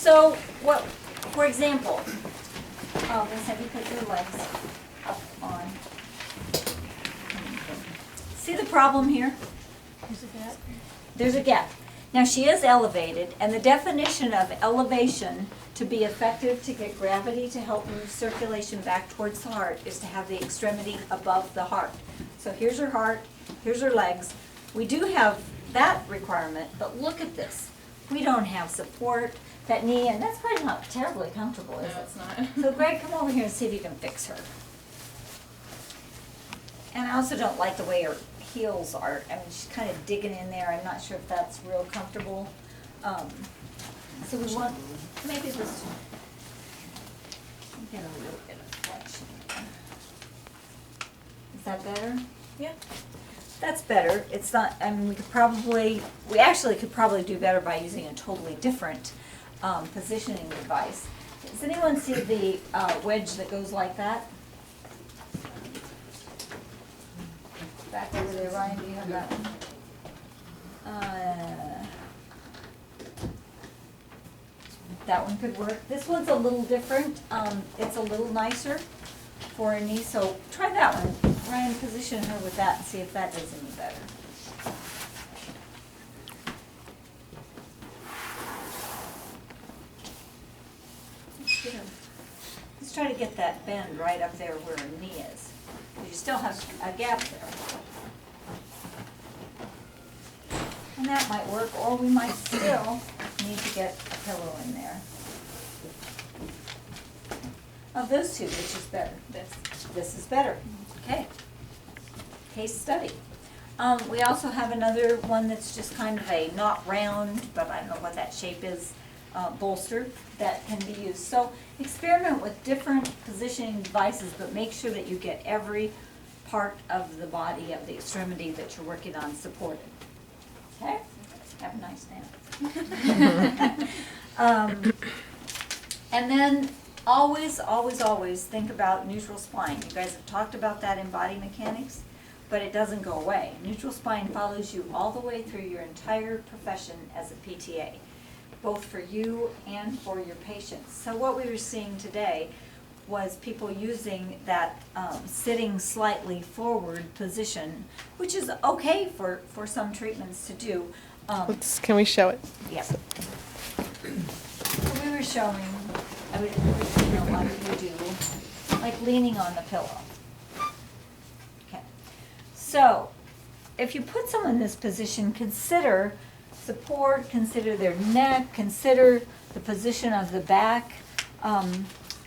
So what, for example, let's have you put your legs up on. See the problem here? Is it that? There's a gap. Now she is elevated, and the definition of elevation to be effective to get gravity to help move circulation back towards the heart is to have the extremity above the heart. So here's her heart, here's her legs. We do have that requirement, but look at this. We don't have support, that knee, and that's probably not terribly comfortable, is No, it? it's not. So Greg, come over here and see if you can fix her. And I also don't like the way her heels are. I mean, she's kind of digging in there. I'm not sure if that's real comfortable. So we want, maybe this, get a little bit of flexion. Is that better? Yeah. That's better. It's not, I mean, we actually could probably do better by using a totally different positioning device. Does anyone see the wedge that goes like that? Back over there, Ryan, do you have that one? That one could work. This one's a little different. It's a little nicer for a knee, so try that one. Ryan, position her with that and see if that does any better. Let's try to get that bend right up there where her knee is. You still have a gap there. And that might work, or we might still need to get a pillow in there. Of those two, which is better? This is better. Okay. Case study. We also have another one that's just kind of a not round, but I don't know what that shape is, bolster that can be used. So experiment with different positioning devices, but make sure that you get every part of the body of the extremity that you're working on supported. Okay? Have a nice nap. And then always, always, always think about neutral spine. You guys have talked about that in body mechanics, but it doesn't go away. Neutral spine follows you all the way through your entire profession as a PTA, both for you and for your patients. So what we were seeing today was people using that sitting slightly forward position, which is okay for some treatments to do. Can we show it? Yeah. So we were showing, I would, you know, like you do, like leaning on the pillow. Okay. So, if you put someone in this position, consider support, consider their neck, consider the position of the back,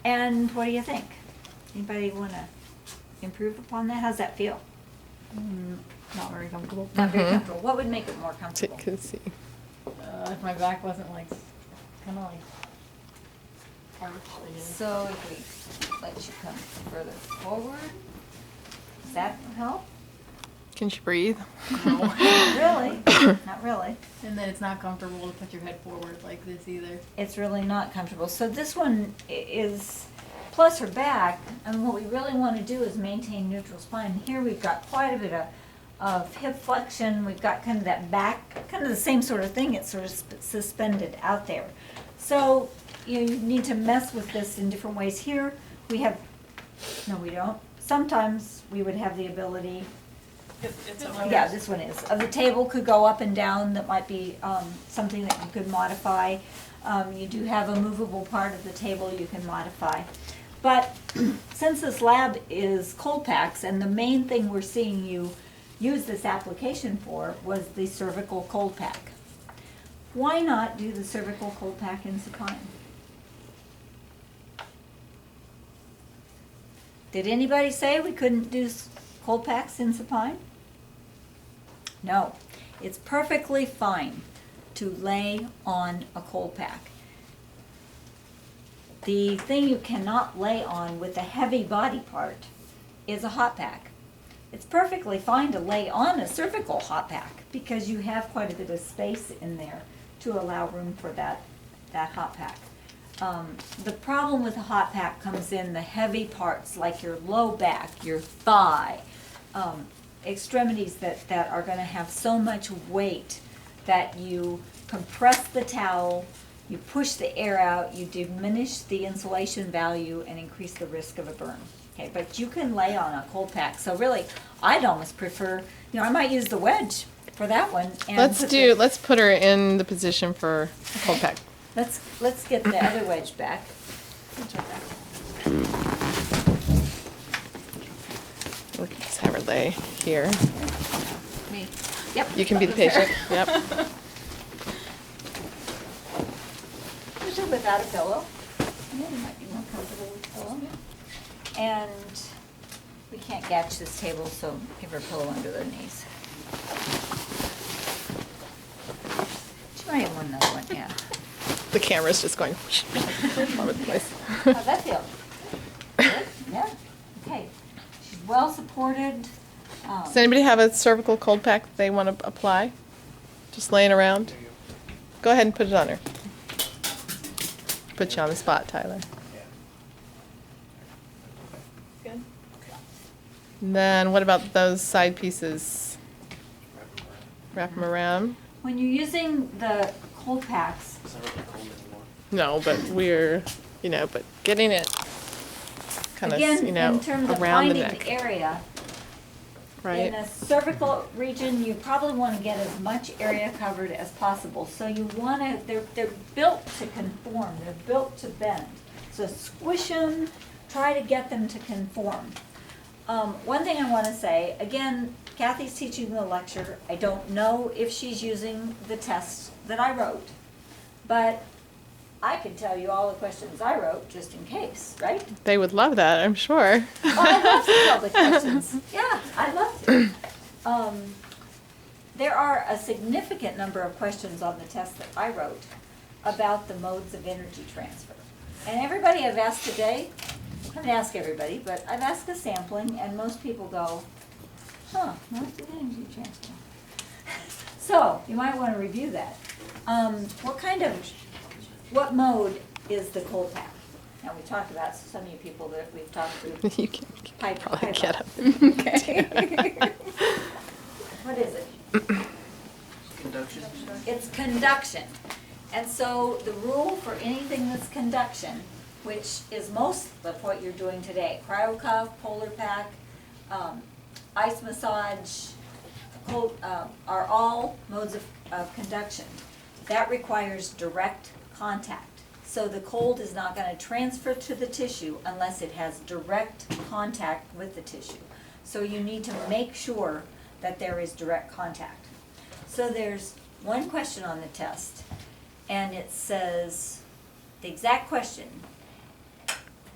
and what do you think? Anybody want to improve upon that? How's that feel? Not very comfortable. Not very comfortable. What would make it more So comfortable? you can see. If my back wasn't like, kind of like arched, I guess. So if we let you come further forward, does that help? Can she breathe? No. Not really, not really. And then it's not comfortable to put your head forward like this either. It's really not comfortable. So this one is, plus her back, and what we really want to do is maintain neutral spine. Here we've got quite a bit of hip flexion. We've got kind of that back, kind of the same sort of thing. It's sort of suspended out there. So you need to mess with this in different ways. Here we have, no we don't. Sometimes we would have the ability, yeah, this one is. The table could go up and down. That might be something that you could modify. You do have a movable part of the table you can modify. But since this lab is cold packs, and the main thing we're seeing you use this application for was the cervical cold pack, why not do the cervical cold pack in supine? Did anybody say we couldn't do cold packs in supine? No, it's perfectly fine to lay on a cold pack. The thing you cannot lay on with a heavy body part is a hot pack. It's perfectly fine to lay on a cervical hot pack because you have quite a bit of space in there to allow room for that hot pack. The problem with a hot pack comes in the heavy parts like your low back, your thigh, extremities that are going to have so much weight that you compress the towel You push the air out, you diminish the insulation value and increase the risk of a burn. Okay, but you can lay on a cold pack. So really, I'd almost prefer, I might use the wedge for that one. And Let's put her in the position for a cold pack. Let's get the other wedge back. We'll just have her lay here. Me. Yep. You can be the patient. Yep. Usually without a pillow. Yeah, you might be more comfortable with a pillow. And we can't catch this table, so give her a pillow under their knees. She might have one another one, yeah. The camera's just going all over the place. How's that feel? Good? Yeah? Okay. She's well supported. Does anybody have a cervical cold pack they want to apply? Just laying around? Go ahead and put it on her. Put you on the spot, Tyler. Good. And then what about those side pieces? Wrap them around? When you're using the cold packs, No, but we're, but getting it kind of, again, in terms of around the finding neck. the area, Right? in the cervical region, you probably want to get as much area covered as possible. So you want to, they're built to conform, they're built to bend. So squish them, try to get them to conform. One thing I want to say, again, Kathy's teaching the lecture. I don't know if she's using the test that I wrote, but I could tell you all the questions I wrote just in case, right? They would love that, I'm sure. Oh, I'd love to tell the questions. Yeah, I'd love to. There are a significant number of questions on the test that I wrote about the modes of energy transfer. And everybody I've asked today, I haven't asked everybody, but I've asked a sampling, and most people go, modes of energy transfer. So, you might want to review that. What mode is the cold pack? Now, we talked about some of you people that we've talked to. You can Pipe- probably pipe get up. up. Okay. What is it? Conduction. It's conduction. And so the rule for anything that's conduction, which is most of what you're doing today, cryo cuff, polar pack, ice massage, cold, are all modes of conduction. That requires direct contact. So the cold is not going to transfer to the tissue unless it has direct contact with the tissue. So you need to make sure that there is direct contact. So there's one question on the test, and it says, the exact question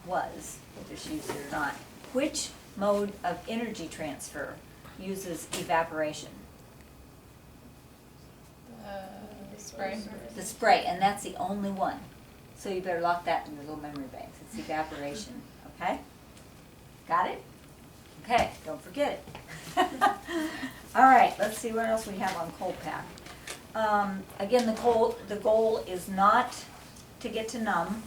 was, whether she used it or not, which mode of energy transfer uses evaporation? Spray. The spray, and that's the only one. So you better lock that in your little memory banks. It's evaporation, okay? Got it? Okay, don't forget it. All right, let's see what else we have on cold pack. Again, the goal is not to get to numb.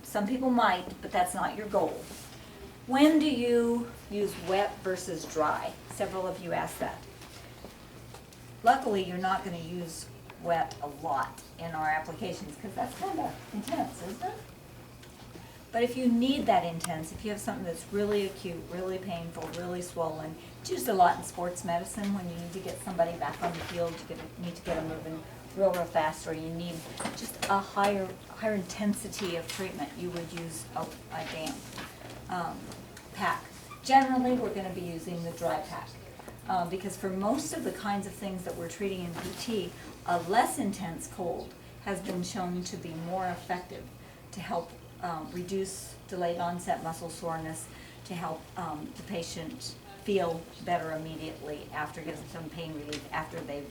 Some people might, but that's not your goal. When do you use wet versus dry? Several of you asked that. Luckily, you're not going to use wet a lot in our applications because that's kind of intense, isn't it? But if you need that intense, if you have something that's really acute, really painful, really swollen, it's used a lot in sports medicine when you need to get somebody back on the field, you need to get them moving real fast, or you need just a higher intensity of treatment, you would use a damp pack. Generally, we're going to be using the dry pack. Because for most of the kinds of things that we're treating in PT, a less intense cold has been shown to be more effective to help reduce delayed onset muscle soreness, to help the patient feel better immediately after getting some pain relief, after they've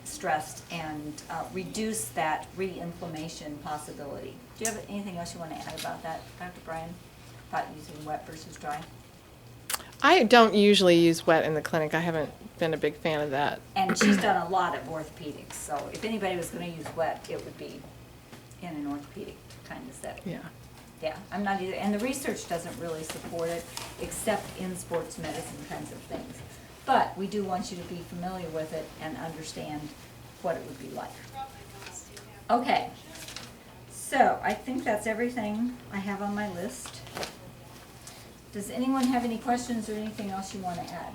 stressed, and reduce that re-inflammation possibility. Do you have anything else you want to add about that, Dr. Bryan, about using wet versus dry? I don't usually use wet in the clinic. I haven't been a big fan of that. And she's done a lot of orthopedics, so if anybody was going to use wet, it would be in an orthopedic kind of setting. Yeah. Yeah, I'm not either, and the research doesn't really support it, except in sports medicine kinds of things. But we do want you to be familiar with it and understand what it would be like. Okay, so I think that's everything I have on my list. Does anyone have any questions or anything else you want to add?